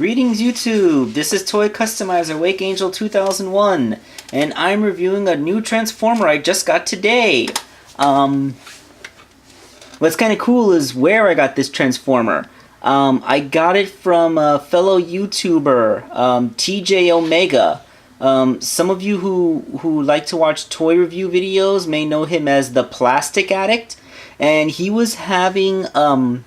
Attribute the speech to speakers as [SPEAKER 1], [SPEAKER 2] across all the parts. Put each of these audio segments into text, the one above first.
[SPEAKER 1] Greetings YouTube, this is Toy Customizer Wakeangel2K1 and I'm reviewing a new Transformer I just got today. What's kind of cool is where I got this Transformer. I got it from a fellow YouTuber, TJ Omega. Some of you who like to watch toy review videos may know him as the Plastic Addict, and he was having a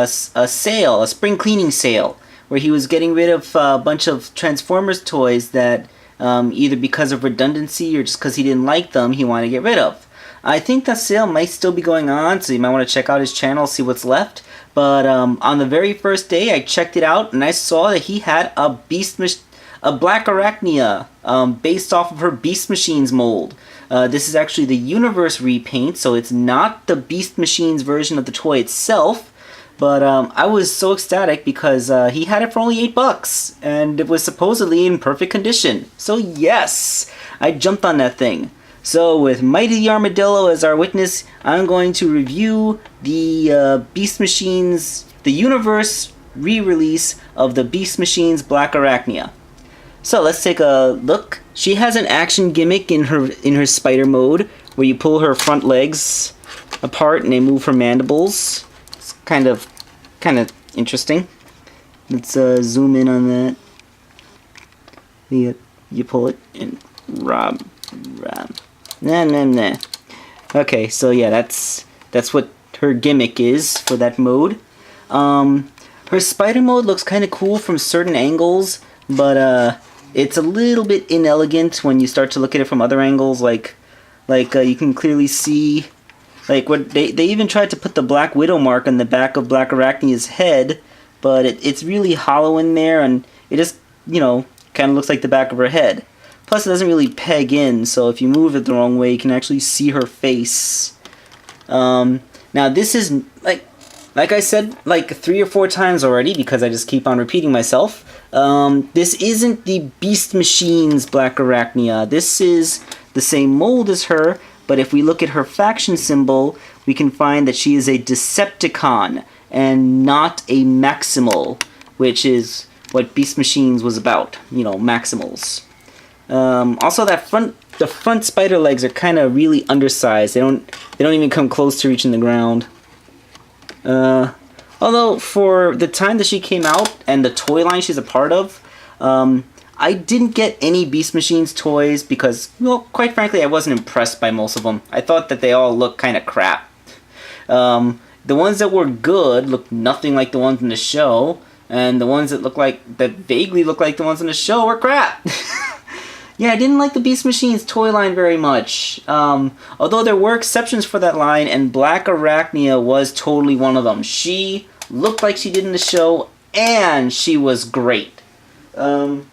[SPEAKER 1] sale, a spring cleaning sale, where he was getting rid of a bunch of Transformers toys that either because of redundancy or just because he didn't like them, he wanted to get rid of. I think that sale might still be going on, so you might want to check out his channel, see what's left. But on the very first day, I checked it out, and I saw that he had a Blackarachnia based off of her Beast Machines mold. This is actually the Universe repaint, so it's not the Beast Machines version of the toy itself. But I was so ecstatic because he had it for only $8, and it was supposedly in perfect condition. So yes, I jumped on that thing. So with Mighty the Armadillo as our witness, I'm going to review the Beast Machines, the Universe re-release of the Beast Machines Blackarachnia. So let's take a look. She has an action gimmick in her spider mode, where you pull her front legs apart and they move her mandibles. It's kind of interesting. Let's zoom in on that. You pull it and rob. Nah. Okay, so yeah, that's what her gimmick is for that mode. Her spider mode looks kind of cool from certain angles, but it's a little bit inelegant when you start to look at it from other angles. Like you can clearly see, like what they even tried to put the Black Widow mark on the back of Blackarachnia's head, but it's really hollow in there, and it just kind of looks like the back of her head. Plus, it doesn't really peg in, so if you move it the wrong way, you can actually see her face. Now, this is, like I said, like 3 or 4 times already, because I just keep on repeating myself. This isn't the Beast Machines Blackarachnia. This is the same mold as her, but if we look at her faction symbol, we can find that she is a Decepticon, and not a Maximal, which is what Beast Machines was about, Maximals. Also, the front spider legs are kind of really undersized. They don't even come close to reaching the ground. Although for the time that she came out and the toy line she's a part of, I didn't get any Beast Machines toys because, well, quite frankly, I wasn't impressed by most of them. I thought that they all looked kind of crap. The ones that were good looked nothing like the ones in the show, and the ones that vaguely looked like the ones in the show were crap. Yeah, I didn't like the Beast Machines toy line very much. Although there were exceptions for that line, and Blackarachnia was totally one of them. She looked like she did in the show, and she was great. To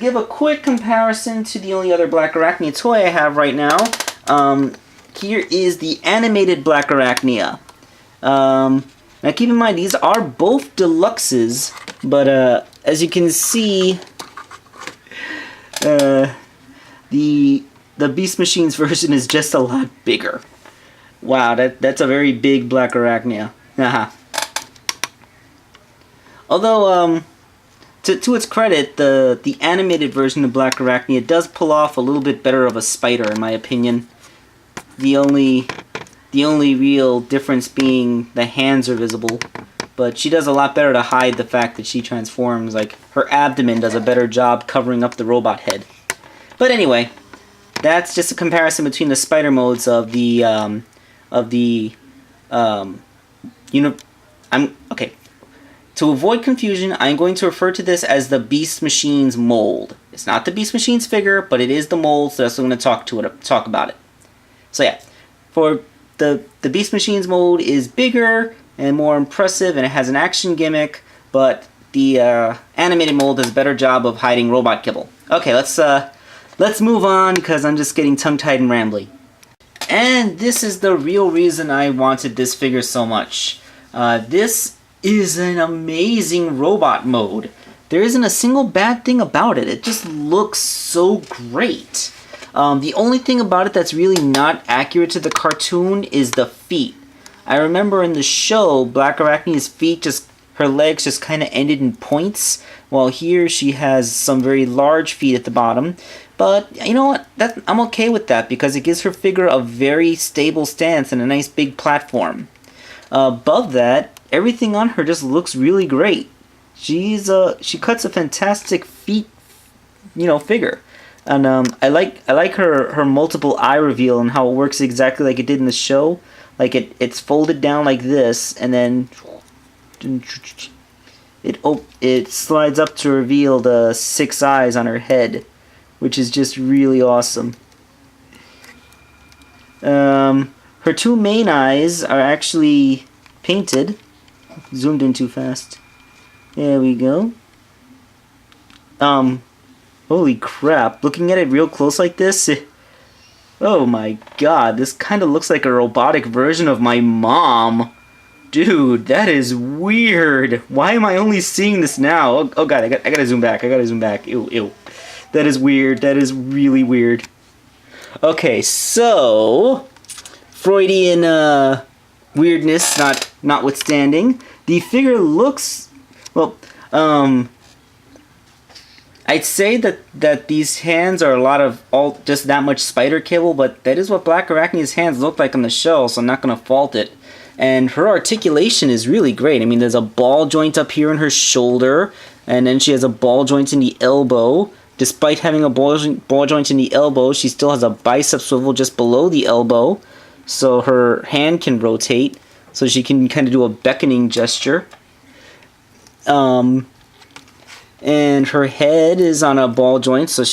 [SPEAKER 1] give a quick comparison to the only other Blackarachnia toy I have right now, here is the animated Blackarachnia. Now keep in mind, these are both deluxes, but as you can see, the Beast Machines version is just a lot bigger. Wow, that's a very big Blackarachnia. Although, to its credit, the animated version of Blackarachnia does pull off a little bit better of a spider, in my opinion. The only real difference being the hands are visible. But she does a lot better to hide the fact that she transforms. Like, her abdomen does a better job covering up the robot head. But anyway, that's just a comparison between the spider modes of the, okay. To avoid confusion, I'm going to refer to this as the Beast Machines mold. It's not the Beast Machines figure, but it is the mold, so that's what I'm going to talk about it. So yeah, for the Beast Machines mold is bigger and more impressive, and it has an action gimmick, but the animated mold does a better job of hiding robot kibble. Okay, let's move on, because I'm just getting tongue-tied and rambly. And this is the real reason I wanted this figure so much. This is an amazing robot mode. There isn't a single bad thing about it. It just looks so great. The only thing about it that's really not accurate to the cartoon is the feet. I remember in the show, Blackarachnia's feet just her legs just kind of ended in points, while here she has some very large feet at the bottom. But you know what? I'm okay with that because it gives her figure a very stable stance and a nice big platform. Above that, everything on her just looks really great. She cuts a fantastic feet, figure. And I like her multiple eye reveal and how it works exactly like it did in the show. Like it's folded down like this, and then it slides up to reveal the 6 eyes on her head, which is just really awesome. Her 2 main eyes are actually painted. Zoomed in too fast. There we go. Holy crap. Looking at it real close like this, oh my god, this kind of looks like a robotic version of my mom. Dude, that is weird. Why am I only seeing this now? Oh god, I gotta zoom back. Ew. That is weird. That is really weird. Okay, so Freudian weirdness notwithstanding, the figure looks, well, I'd say that these hands are a lot of just that much spider cable, but that is what Blackarachnia's hands look like on the show, so I'm not gonna fault it. And her articulation is really great. I mean, there's a ball joint up here in her shoulder, and then she has a ball joint in the elbow. Despite having a ball joint in the elbow, she still has a bicep swivel just below the elbow, so her hand can rotate, so she can kind of do a beckoning gesture. And her head is on a ball joint, so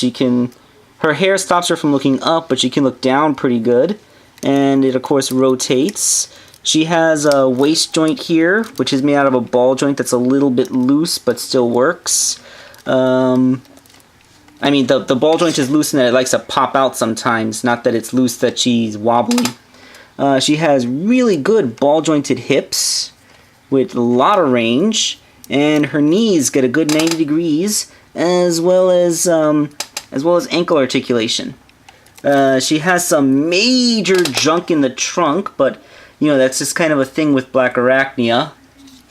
[SPEAKER 1] her hair stops her from looking up, but she can look down pretty good. And it, of course, rotates. She has a waist joint here, which is made out of a ball joint that's a little bit loose, but still works. I mean, the ball joint is loose in that it likes to pop out sometimes, not that it's loose that she's wobbly. She has really good ball jointed hips with a lot of range, and her knees get a good 90 degrees, as well as ankle articulation. She has some major junk in the trunk, but that's just kind of a thing with Blackarachnia.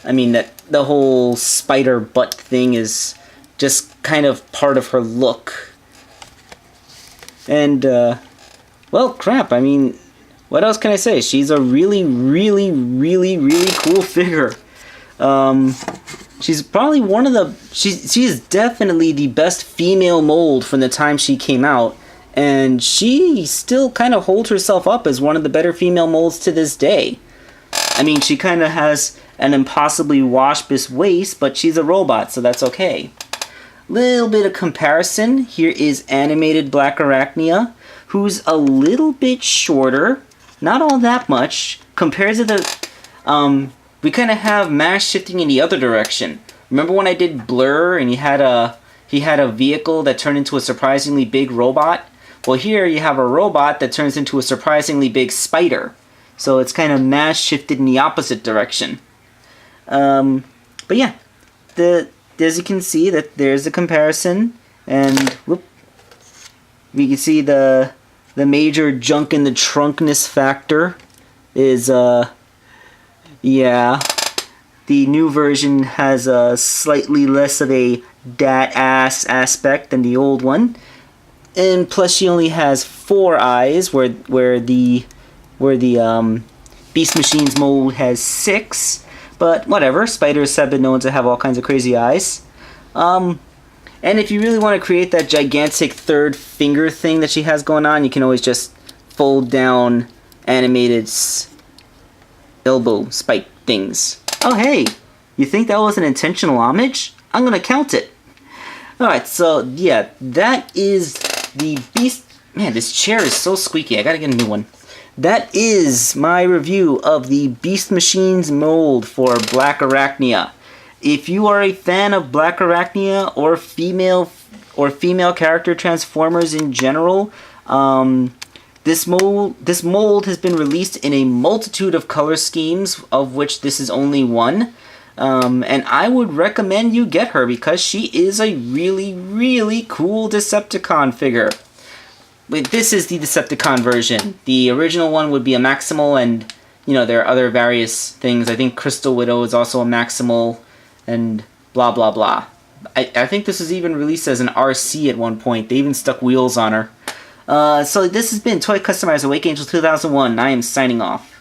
[SPEAKER 1] I mean, that the whole spider butt thing is just kind of part of her look. And well, crap. I mean, what else can I say? She's a really, really, really, really cool figure. She's probably one of the... She is definitely the best female mold from the time she came out. And she still kind of holds herself up as one of the better female molds to this day. I mean, she kind of has an impossibly waspus waist, but she's a robot, so that's okay. Little bit of comparison. Here is animated Blackarachnia, who's a little bit shorter. Not all that much. Compared to the... we kind of have mass shifting in the other direction. Remember when I did Blur and he had a vehicle that turned into a surprisingly big robot? Well, here you have a robot that turns into a surprisingly big spider. So it's kind of mass shifted in the opposite direction. But yeah, as you can see, that there's a comparison, and whoop, we can see the major junk in the trunkness factor is yeah. The new version has a slightly less of a dat-ass aspect than the old one. And plus she only has 4 eyes, where the Beast Machines mold has 6. But whatever, spiders have been known to have all kinds of crazy eyes. And if you really want to create that gigantic third finger thing that she has going on, you can always just fold down animated elbow spike things. Oh hey, you think that was an intentional homage? I'm gonna count it. Alright, so yeah, that is the Beast... Man, this chair is so squeaky, I gotta get a new one. That is my review of the Beast Machines mold for Blackarachnia. If you are a fan of Blackarachnia or female character transformers in general, this mold has been released in a multitude of color schemes, of which this is only one. And I would recommend you get her because she is a really, really cool Decepticon figure. But this is the Decepticon version. The original one would be a Maximal, and there are other various things. I think Crystal Widow is also a Maximal. and blah blah blah. I think this was even released as an RC at one point. They even stuck wheels on her. So this has been Toy Customizer Wakeangel 2001, and I am signing off.